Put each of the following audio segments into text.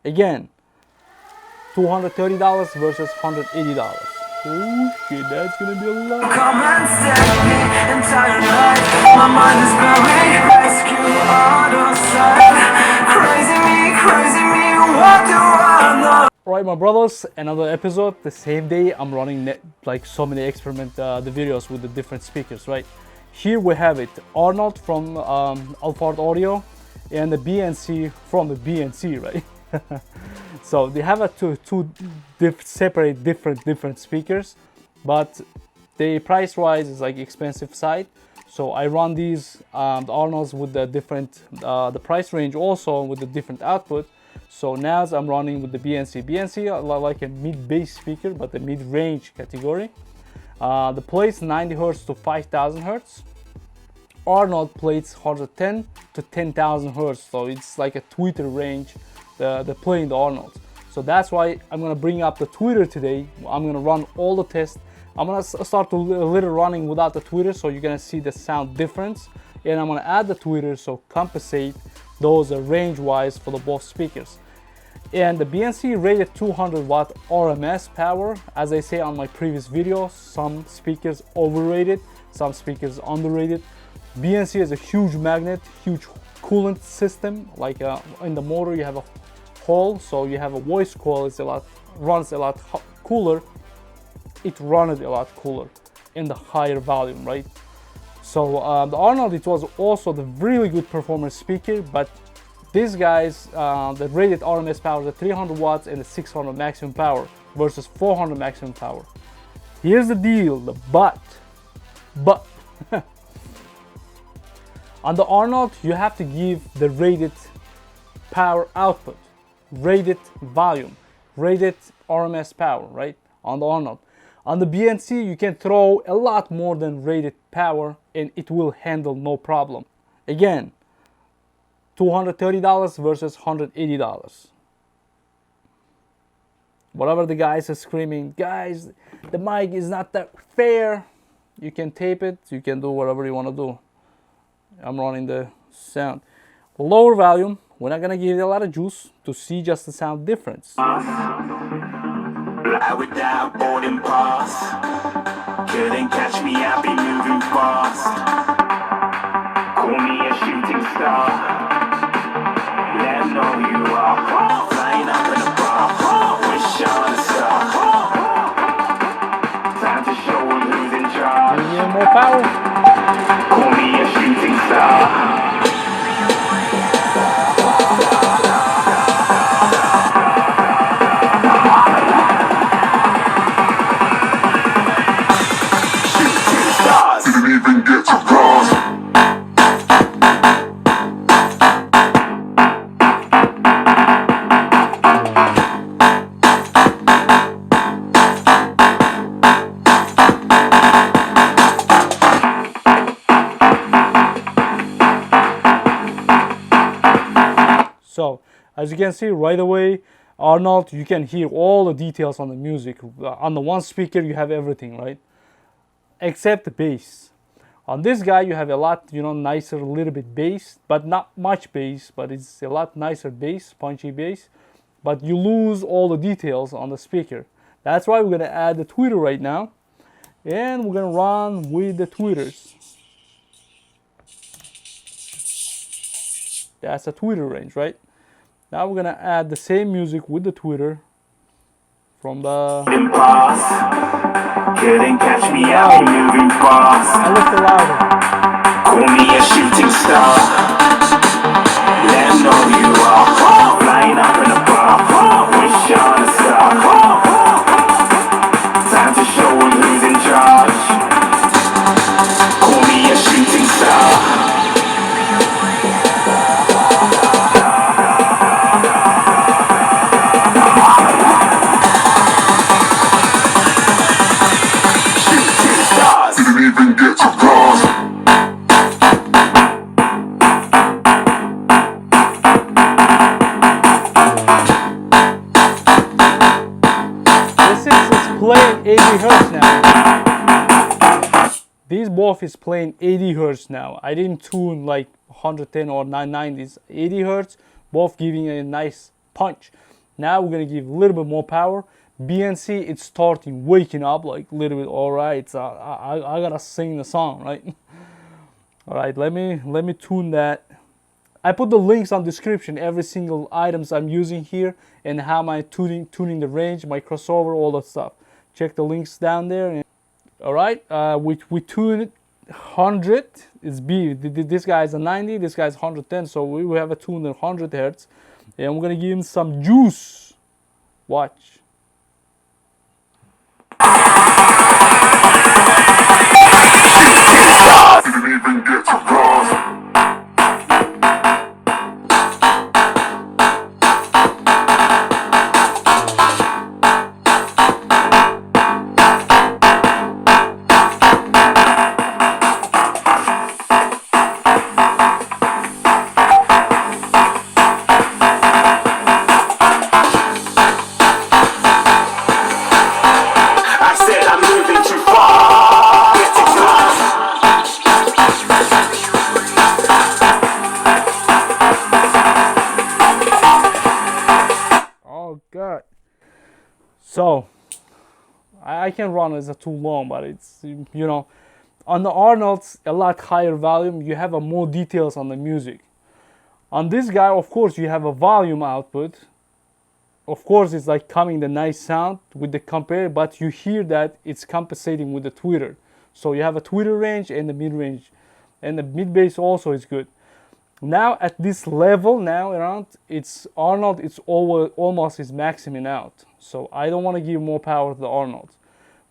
Again, $230 versus $180. Oh shit, that's gonna be a lot. Come and set me entire night. My mind is blowing. Rescue out of sight. Crazy me, what do I know? Alright, my brothers, another episode. The same day I'm running like so many experiment the videos with the different speakers, right? Here we have it, Arnold from Alphard Audio and the B&C from the B&C, right? So they have two separate different speakers, but the price wise is like expensive side. So I run these the Arnolds with the different the price range, also with the different output. So now I'm running with the B&C. B&C like a mid bass speaker, but the mid range category. The plates 90 Hz to 5000 Hz. Arnold plates 110 to 10,000 Hz. So it's like a tweeter range. The play in the Arnold. So that's why I'm gonna bring up the tweeter today. I'm gonna run all the tests. I'm gonna start a little running without the tweeter, so you're gonna see the sound difference. And I'm gonna add the tweeter, so compensate those range wise for the both speakers. And the B&C rated 200 watt RMS power. As I say on my previous video, some speakers overrated, some speakers underrated. B&C is a huge magnet, huge coolant system. Like in the motor you have a hole, so you have a voice coil. It's runs a lot cooler. It runs a lot cooler in the higher volume, right? So the Arnold, it was also the really good performance speaker, but these guys, the rated RMS power is at 300 watts and the 600 maximum power versus 400 maximum power. Here's the deal, the but on the Arnold, you have to give the rated power output, rated volume, rated RMS power, right? On the Arnold. On the B&C, you can throw a lot more than rated power and it will handle no problem. Again, $230 versus $180. Whatever the guys are screaming, guys, the mic is not that fair. You can tape it, you can do whatever you want to do. I'm running the sound. Lower volume, we're not gonna give it a lot of juice to see just the sound difference. Fly without boarding pass. Couldn't catch me, I'll be moving fast. Call me a shooting star. Let them know you are. Flying up in a bar. Wish on a star. Time to show them who's in charge. Give me more power. Call me a shooting star. So, as you can see right away, Arnold, you can hear all the details on the music. On the one speaker, you have everything, right? Except the bass. On this guy, you have a lot, nicer, a little bit bass, but not much bass, but it's a lot nicer bass, punchy bass. But you lose all the details on the speaker. That's why we're gonna add the tweeter right now. And we're gonna run with the tweeters. That's a tweeter range, right? Now we're gonna add the same music with the tweeter from the. Couldn't catch me out moving fast. A little louder. Call me a shooting star. Let them know you are. Flying up in a bar. Wish on a star. Time to show them who's in charge. Call me a shooting star. Playing 80 Hz now. These both is playing 80 Hz now. I didn't tune like 110 or 990s. 80 Hz, both giving a nice punch. Now we're gonna give a little bit more power. B&C, it's starting waking up like a little bit. All right, so I gotta sing the song, right? All right, let me tune that. I put the links on description, every single items I'm using here, and how am I tuning the range, my crossover, all that stuff. Check the links down there. All right, we tuned 100. It's B. This guy is a 90. This guy is 110. So we have a tune at 100 hertz, and we're gonna give him some juice. Watch. God. So I can run as a too long, but it's, you know, on the Arnold's a lot higher volume, you have a more details on the music. On this guy, of course, you have a volume output. Of course, it's like coming the nice sound with the compare, but you hear that it's compensating with the tweeter. So you have a tweeter range and the mid range, and the mid bass also is good. Now at this level, now around, it's Arnold, it's almost is maximum out. So I don't want to give more power to the Arnold.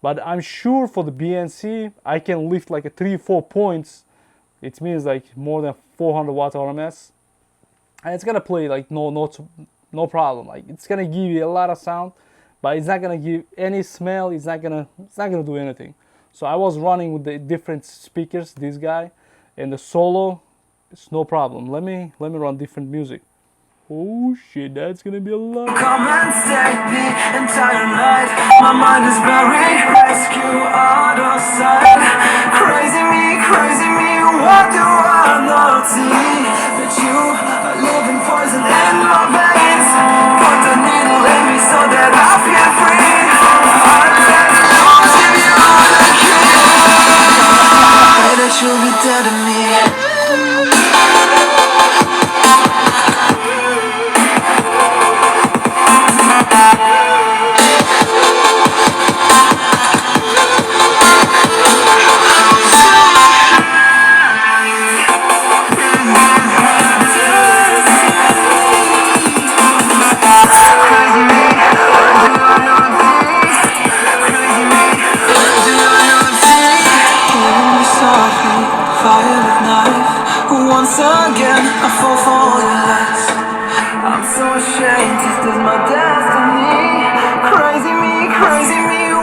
But I'm sure for the B&C, I can lift like a 3-4 points. It means like more than 400 watt RMS. And it's gonna play like no problem. Like it's gonna give you a lot of sound, but it's not gonna give any smell. It's not gonna do anything. So I was running with the different speakers, this guy, and the solo. It's no problem. Let me run different music. Oh shit, that's gonna be a lot. Come and stay the entire night. My mind is buried. Rescue out of sight. Crazy me, what do I not see? That you are living poison in my veins. Put the needle in me so that I feel free. I let lose if you the key. Pray that you'll be dead to me. Once again, I fall for your lies. I'm so ashamed, this is my destiny. Crazy me,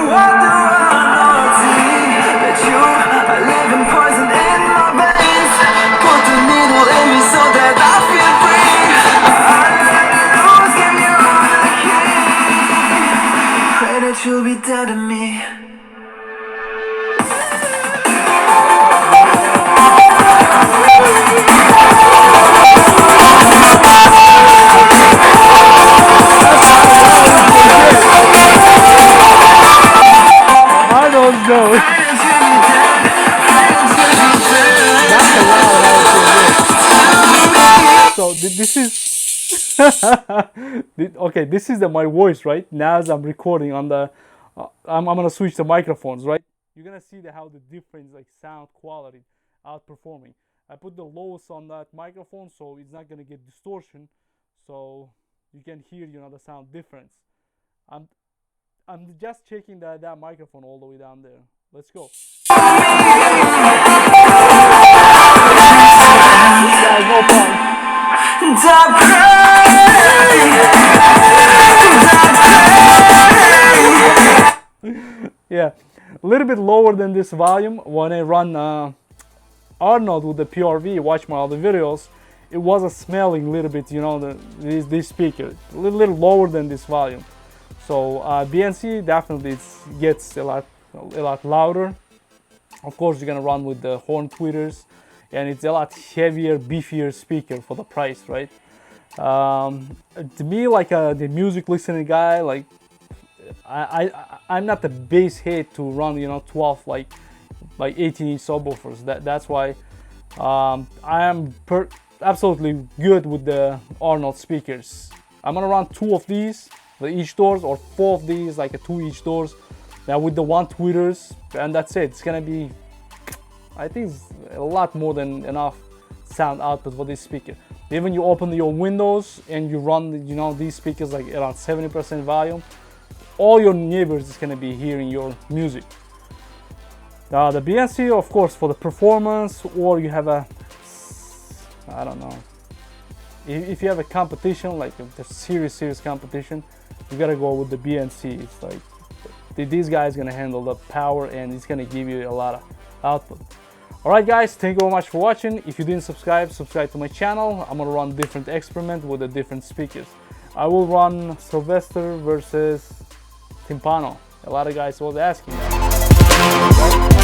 what do I not see? That you are living poison in my veins. Put the needle in me so that I feel free. I let lose, give you the key. Pray that you'll be dead to me. So this is okay. This is my voice, right? Now as I'm recording on the, I'm gonna switch the microphones, right? You're gonna see how the difference, like sound quality, outperforming. I put the lowest on that microphone, so it's not gonna get distortion, so you can hear, the sound difference. I'm just checking that microphone all the way down there. Let's go. Yeah, no problem. Yeah, a little bit lower than this volume. When I run Arnold with the PRV, watch my other videos, it was a smelling a little bit, this speaker, a little lower than this volume. So B&C definitely gets a lot louder. Of course, you're gonna run with the horn tweeters, and it's a lot heavier, beefier speaker for the price, right? To me, like the music listening guy, like I'm not the bass head to run, you know, 12 like 18-inch subwoofers. That's why I am absolutely good with the Arnold speakers. I'm gonna run 2 of these for each doors, or 4 of these, like a 2 each doors. Now with the 1 tweeters, and that's it. It's gonna be, I think, it's a lot more than enough sound output for this speaker. Even you open your windows and you run, you know, these speakers like around 70% volume, all your neighbors is gonna be hearing your music. The B&C, of course, for the performance, or you have a, I don't know, if you have a competition, like a serious competition, you gotta go with the B&C. It's like these guys gonna handle the power, and it's gonna give you a lot of output. Alright guys, thank you very much for watching. If you didn't subscribe to my channel. I'm gonna run different experiment with the different speakers. I will run Sylvester versus Timpano. A lot of guys was asking that.